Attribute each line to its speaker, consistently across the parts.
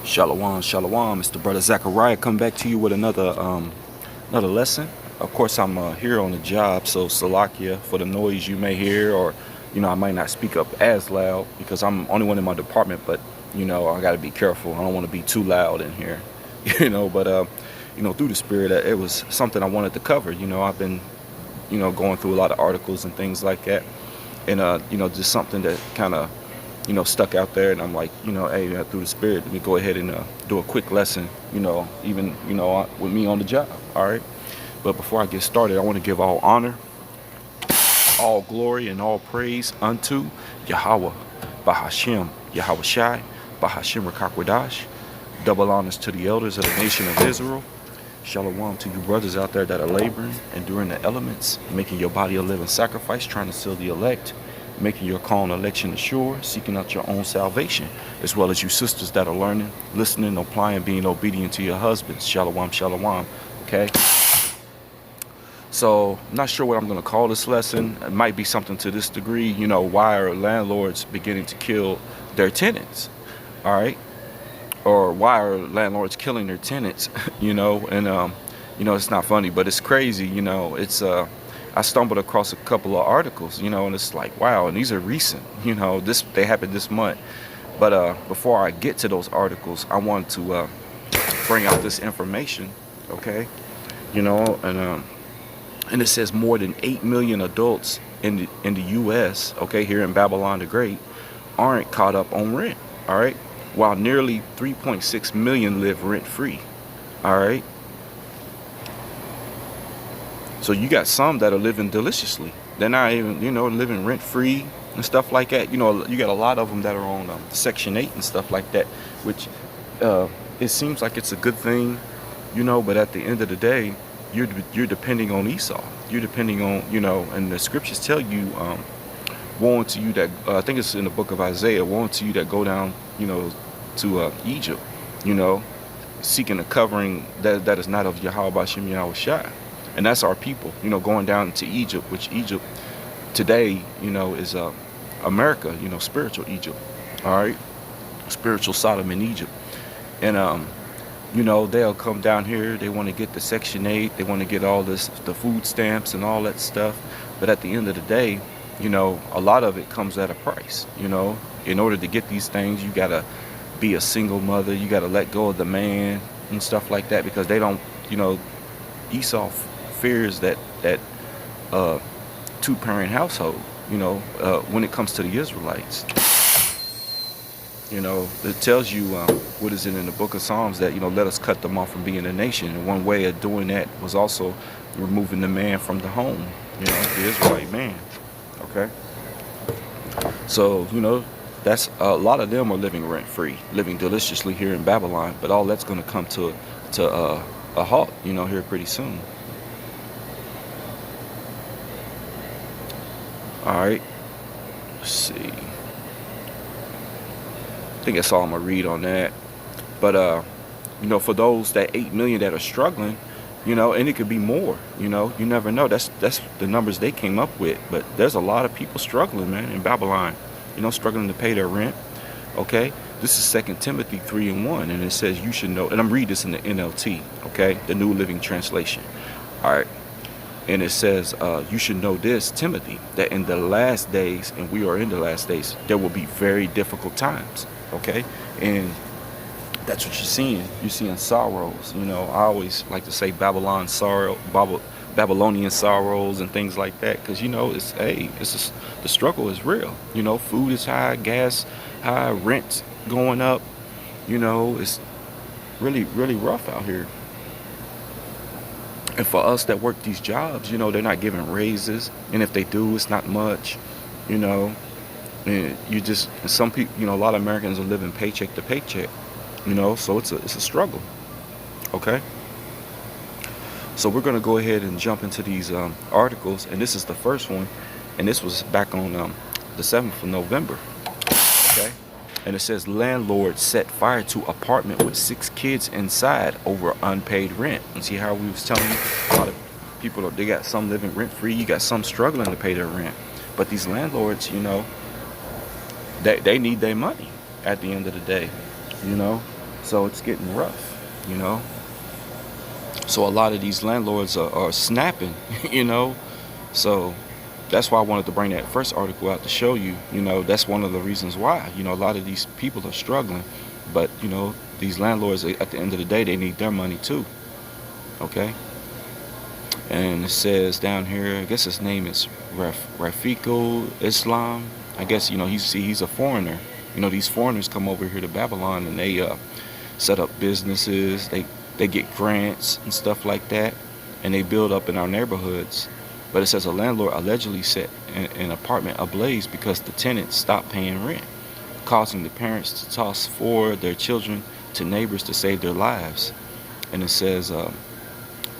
Speaker 1: Shalom, shalom. It's the brother Zachariah coming back to you with another lesson. Of course, I'm here on the job, so Salakia for the noise you may hear, or I might not speak up as loud because I'm only one in my department. But I got to be careful. I don't want to be too loud in here, But through the spirit, it was something I wanted to cover. I've been going through a lot of articles and things like that, and just something that kind of stuck out there, and I'm like, hey, through the spirit, let me go ahead and do a quick lesson, even, with me on the job, all right? But before I get started, I want to give all honor, all glory, and all praise unto Yahweh, Bahashem, Yahweh Shai, Bahashem Rakakwadash. Double honors to the elders of the nation of Israel. Shalom to you brothers out there that are laboring, enduring the elements, making your body a living sacrifice, trying to seal the elect, making your call and election sure, seeking out your own salvation, as well as you sisters that are learning, listening, applying, being obedient to your husbands. Shalom, shalom. Okay? So, I'm not sure what I'm going to call this lesson. It might be something to this degree. Why are landlords beginning to kill their tenants? All right? Or why are landlords killing their tenants? And it's not funny, but it's crazy. I stumbled across a couple of articles, and it's like, wow, and these are recent, they happened this month. But before I get to those articles, I want to bring out this information, okay? And it says more than 8 million adults in the U.S., okay, here in Babylon the Great, aren't caught up on rent, all right? While nearly 3.6 million live rent-free, all right? So you got some that are living deliciously. They're not even, living rent-free and stuff like that. You got a lot of them that are on Section 8 and stuff like that, which it seems like it's a good thing, but at the end of the day, you're depending on Esau. You're depending on, and the scriptures tell you, woe unto you that, I think it's in the book of Isaiah, woe unto you that go down, to Egypt, seeking a covering that is not of Yahweh Bashem Yahweh Shai. And that's our people, going down to Egypt, which Egypt today, is America, spiritual Egypt, all right? Spiritual Sodom in Egypt. And, they'll come down here. They want to get the Section 8. They want to get all the food stamps and all that stuff. But at the end of the day, a lot of it comes at a price, In order to get these things, you got to be a single mother. You got to let go of the man and stuff like that because they don't, Esau fears that two-parent household, when it comes to the Israelites. It tells you, what is it in the book of Psalms, that, let us cut them off from being a nation. And one way of doing that was also removing the man from the home, the Israelite man, okay? So, that's a lot of them are living rent-free, living deliciously here in Babylon, but all that's going to come to a halt, here pretty soon. All right, let's see. I think that's all I'm gonna read on that. But for those that 8 million that are struggling, and it could be more. You never know. That's the numbers they came up with. But there's a lot of people struggling, man, in Babylon. Struggling to pay their rent. Okay, this is 2 Timothy 3:1, and it says you should know. And I'm reading this in the NLT, okay, the New Living Translation. All right. And it says, you should know this, Timothy, that in the last days, and we are in the last days, there will be very difficult times, okay? And that's what you're seeing. You're seeing sorrows. I always like to say Babylonian sorrows and things like that, because, the struggle is real. Food is high, gas high, rent going up. It's really, really rough out here. And for us that work these jobs, they're not giving raises. And if they do, it's not much, And some people, a lot of Americans are living paycheck to paycheck, So it's a struggle, okay? So we're going to go ahead and jump into these articles. And this is the first one. And this was back on the 7th of November, okay? And it says, landlord set fire to apartment with 6 kids inside over unpaid rent. And see how we was telling you, a lot of people, they got some living rent-free. You got some struggling to pay their rent. But these landlords, they need their money at the end of the day, So it's getting rough, you know. So a lot of these landlords are snapping, you know. So that's why I wanted to bring that first article out to show you, you know, that's one of the reasons why, you know, a lot of these people are struggling. But, you know, these landlords, at the end of the day, they need their money too. Okay. And it says down here, I guess his name is Rafiqul Islam. I guess, you know, he's a foreigner. You know, these foreigners come over here to Babylon and they set up businesses. They get grants and stuff like that, and they build up in our neighborhoods. But it says a landlord allegedly set an apartment ablaze because the tenants stopped paying rent, causing the parents to toss forward their children to neighbors to save their lives. And it says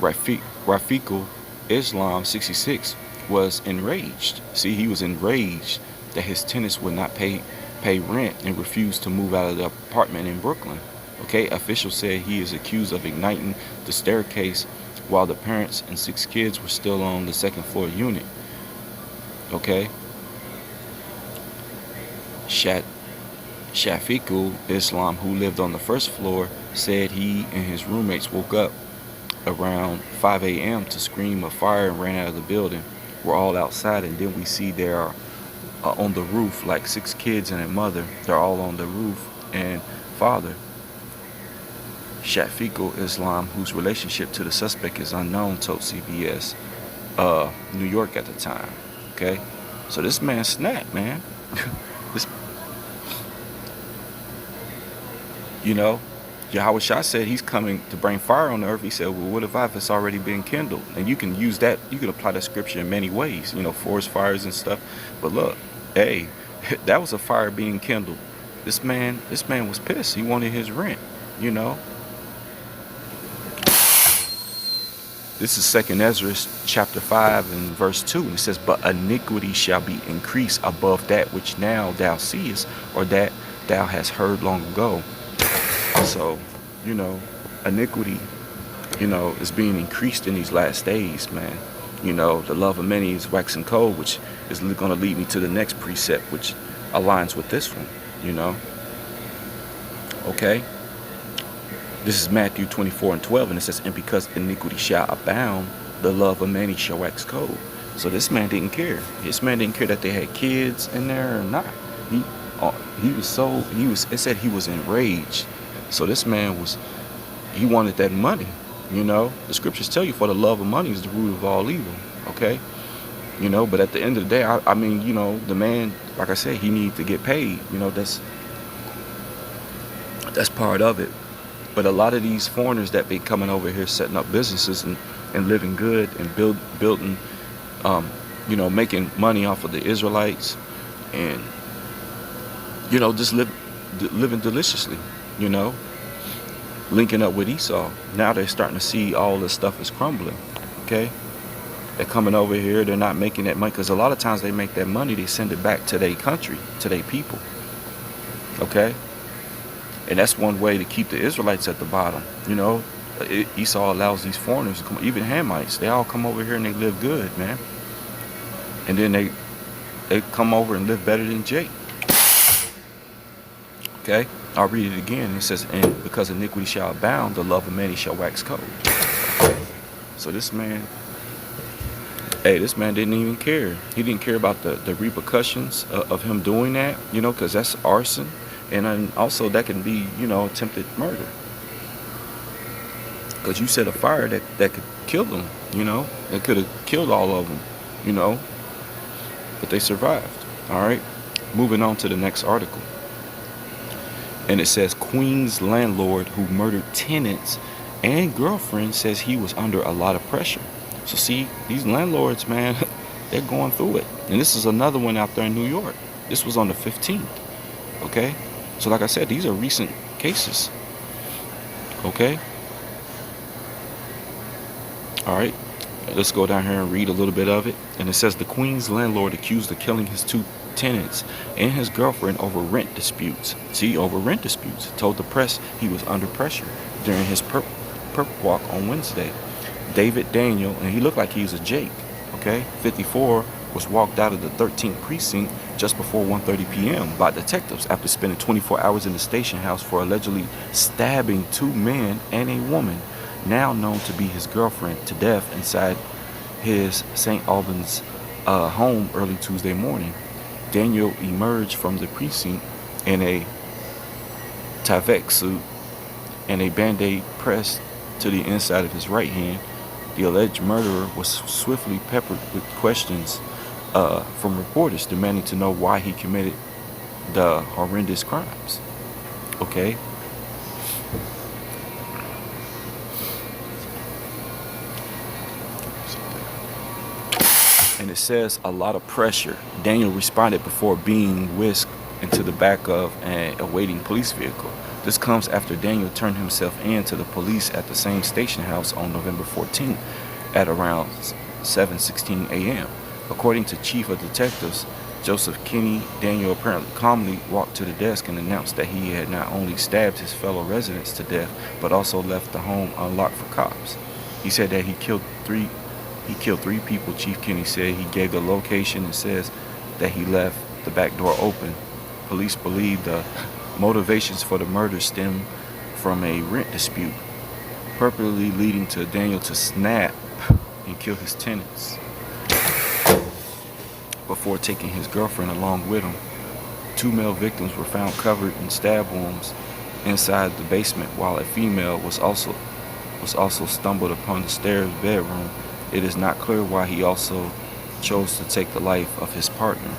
Speaker 1: Rafiqul Islam 66 was enraged. See, he was enraged that his tenants would not pay rent and refused to move out of the apartment in Brooklyn. Okay, officials said he is accused of igniting the staircase while the parents and 6 kids were still on the second floor unit. Okay. Shafiqul Islam, who lived on the first floor, said he and his roommates woke up around 5 a.m. to scream of fire and ran out of the building. We're all outside, and then we see there are on the roof, like 6 kids and a mother. They're all on the roof, and father Shafiqul Islam, whose relationship to the suspect is unknown, told CBS New York at the time. Okay, so this man snapped, man. this, you know, Yahweh Shah said he's coming to bring fire on the earth. He said, well, what if it's already been kindled? And you can use that, you can apply that scripture in many ways, you know, forest fires and stuff. But look, hey, that was a fire being kindled. This man was pissed. He wanted his rent, you know. This is 2 Ezra chapter 5 and verse 2. And it says, but iniquity shall be increased above that which now thou seest, or that thou hast heard long ago. So, you know, iniquity, you know, is being increased in these last days, man. You know, the love of many is waxing cold, which is going to lead me to the next precept, which aligns with this one, you know. Okay. This is Matthew 24 and 12, and it says, and because iniquity shall abound, the love of many shall wax cold. So this man didn't care. This man didn't care that they had kids in there or not. It said he was enraged. So this man he wanted that money, you know. The scriptures tell you for the love of money is the root of all evil, okay? You know, but at the end of the day, I mean, you know, the man, like I said, he needs to get paid. You know, that's part of it. But a lot of these foreigners that be coming over here setting up businesses and living good and building, you know, making money off of the Israelites and, you know, just living deliciously, you know, linking up with Esau. Now they're starting to see all this stuff is crumbling, okay? They're coming over here, they're not making that money, because a lot of times they make that money, they send it back to their country, to their people, okay? And that's one way to keep the Israelites at the bottom, you know. Esau allows these foreigners to come, even Hamites, they all come over here and they live good, man. And then they come over and live better than Jake. Okay, I'll read it again. It says, and because iniquity shall abound, the love of many shall wax cold. So this man didn't even care. He didn't care about the repercussions of him doing that, you know, because that's arson. And also that can be, you know, attempted murder. Because you set a fire that could kill them, you know. It could have killed all of them, you know. But they survived. All right. Moving on to the next article. And it says, Queens landlord who murdered tenants and girlfriend says he was under a lot of pressure. So see, these landlords, man, they're going through it. And this is another one out there in New York. This was on the 15th. Okay. So like I said, these are recent cases. Okay. All right. Let's go down here and read a little bit of it. And it says the Queens landlord accused of killing his 2 tenants and his girlfriend over rent disputes. See, over rent disputes. Told the press he was under pressure during his perp walk on Wednesday. David Daniel, and he looked like he's a Jake. Okay. 54 was walked out of the 13th precinct just before 1:30 p.m. by detectives after spending 24 hours in the station house for allegedly stabbing two men and a woman, now known to be his girlfriend, to death inside his St. Albans home early Tuesday morning. Daniel emerged from the precinct in a Tyvek suit and a band-aid pressed to the inside of his right hand. The alleged murderer was swiftly peppered with questions from reporters demanding to know why he committed the horrendous crimes. Okay? And it says a lot of pressure. Daniel responded before being whisked into the back of an awaiting police vehicle. This comes after Daniel turned himself in to the police at the same station house on November 14th at around 7:16 a.m. According to Chief of Detectives Joseph Kinney, Daniel apparently calmly walked to the desk and announced that he had not only stabbed his fellow residents to death, but also left the home unlocked for cops. He said that he killed three people. Chief Kinney said he gave the location and says that he left the back door open. Police believe the motivations for the murder stem from a rent dispute, purportedly leading to Daniel to snap and kill his tenants before taking his girlfriend along with him. Two male victims were found covered in stab wounds inside the basement, while a female was also stumbled upon the stairs bedroom. It is not clear why he also chose to take the life of his partner.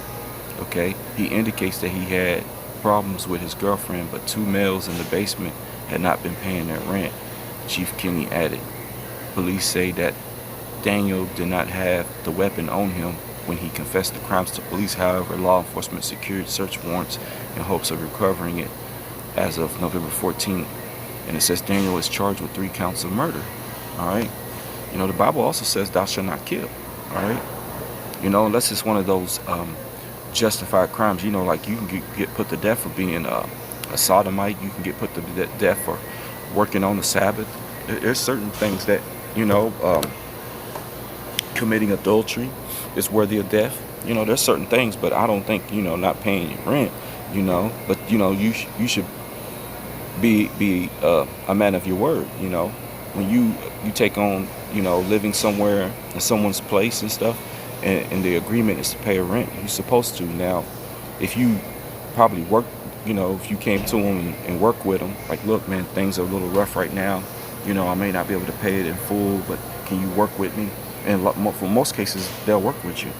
Speaker 1: Okay, he indicates that he had problems with his girlfriend, but two males in the basement had not been paying their rent, Chief Kinney added. Police say that Daniel did not have the weapon on him when he confessed the crimes to police. However, law enforcement secured search warrants in hopes of recovering it as of November 14th. And it says Daniel is charged with 3 counts of murder. All right. You know, the Bible also says thou shalt not kill. All right. You know, unless it's one of those justified crimes, you know, like you can get put to death for being a sodomite. You can get put to death for working on the Sabbath. There's certain things that, you know, committing adultery is worthy of death. You know, there's certain things, but I don't think, you know, not paying your rent, you know, but, you know, you should be a man of your word, you know. When you take on, you know, living somewhere in someone's place and stuff, and the agreement is to pay a rent, you're supposed to. Now, if you probably work, you know, if you came to them and work with them, like, look, man, things are a little rough right now. You know, I may not be able to pay it in full, but can you work with me? And for most cases, they'll work with you.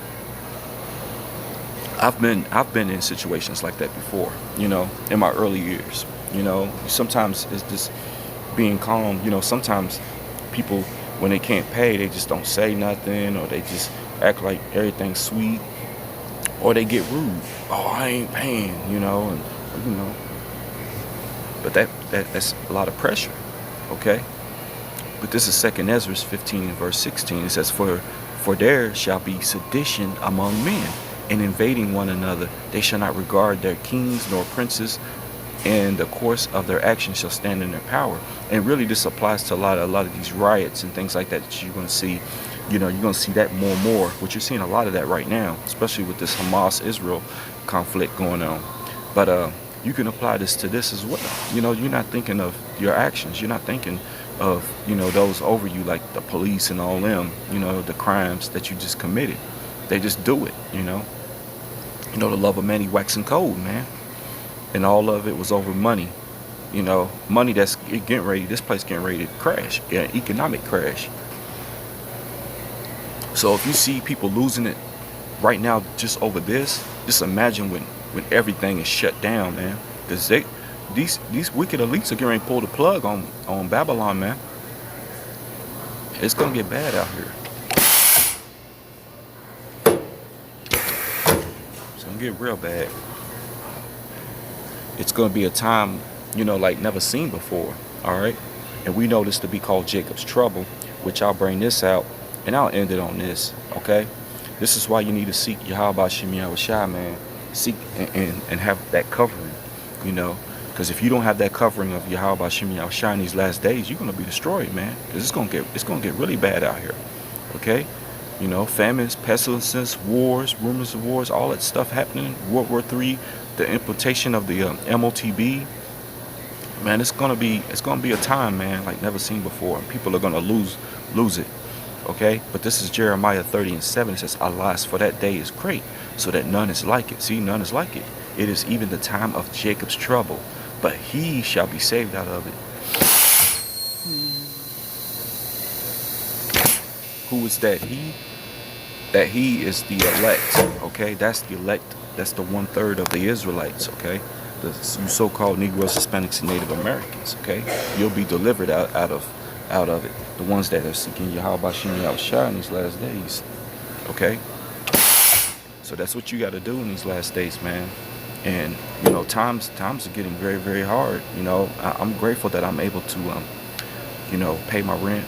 Speaker 1: I've been in situations like that before, you know, in my early years. You know, sometimes it's just being calm. You know, sometimes people, when they can't pay, they just don't say nothing, or they just act like everything's sweet, or they get rude. Oh, I ain't paying, you know, and you know. But that's a lot of pressure, okay? But this is 2 Ezra 15 and verse 16. It says, For there shall be sedition among men, and invading one another. They shall not regard their kings nor princes, and the course of their actions shall stand in their power. And really, this applies to a lot of these riots and things like that you're going to see. You know, you're going to see that more and more, which you're seeing a lot of that right now, especially with this Hamas-Israel conflict going on. But you can apply this to this as well. You know, you're not thinking of your actions. You're not thinking of, you know, those over you, like the police and all them, you know, the crimes that you just committed. They just do it, you know. You know, the love of many waxing cold, man. And all of it was over money. You know, money that's getting ready, this place getting ready to crash, yeah, economic crash. So if you see people losing it right now just over this, just imagine when everything is shut down, man. Because these wicked elites are getting ready to pull the plug on Babylon, man. It's going to get bad out here. It's going to get real bad. It's going to be a time, you know, like never seen before, all right? And we know this to be called Jacob's trouble, which I'll bring this out, and I'll end it on this, okay? This is why you need to seek Yahweh Shem Yahushua, man. Seek and have that covering, you know? Because if you don't have that covering of Yahweh Shem Yahushua in these last days, you're going to be destroyed, man. Because it's going to get really bad out here, okay? You know, famines, pestilences, wars, rumors of wars, all that stuff happening. World War III, the implementation of the MOTB. Man, it's gonna be a time, man, like never seen before. And people are gonna lose it. Okay, but this is Jeremiah 30:7. It says, "Alas, for that day is great, so that none is like it." See, none is like it. It is even the time of Jacob's trouble, but he shall be saved out of it. Who is that he? That he is the elect. Okay, that's the elect. That's the 1/3 of the Israelites. Okay, the you so-called Negroes, Hispanics, and Native Americans. Okay, you'll be delivered out of it. The ones that are seeking Yahweh Bashim Yahushua in these last days. Okay, so that's what you got to do in these last days, man. And you know, times are getting very, very hard. You know, I'm grateful that I'm able to you know, pay my rent,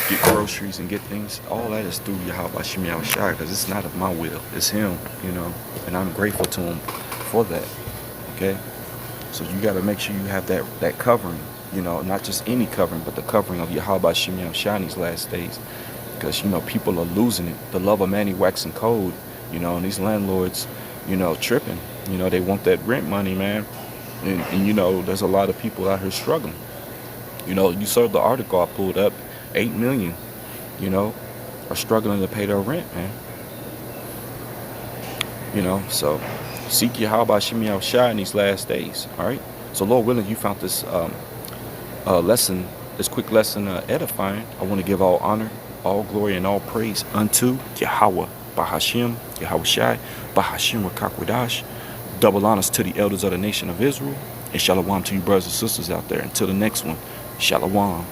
Speaker 1: get groceries, and get things. All that is through Yahweh Shem Yahushua, because it's not of my will, it's him, you know, and I'm grateful to him for that. Okay, so you got to make sure you have that covering, you know, not just any covering, but the covering of Yahweh Shem Yahushua in these last days, because you know people are losing it. The love of money waxing cold, you know, and these landlords, you know, tripping. You know, they want that rent money, man, and you know, there's a lot of people out here struggling. You know, you saw the article I pulled up, 8 million, you know, are struggling to pay their rent, man. You know, so seek Yahweh Shem Yahushua in these last days, all right? So Lord willing, you found this lesson, this quick lesson edifying. I want to give all honor, all glory, and all praise unto Yahweh, Bahashim, Yahushai, Bahashim Rakakwadash. Double honors to the elders of the nation of Israel. And shalom to you brothers and sisters out there. Until the next one, shalom.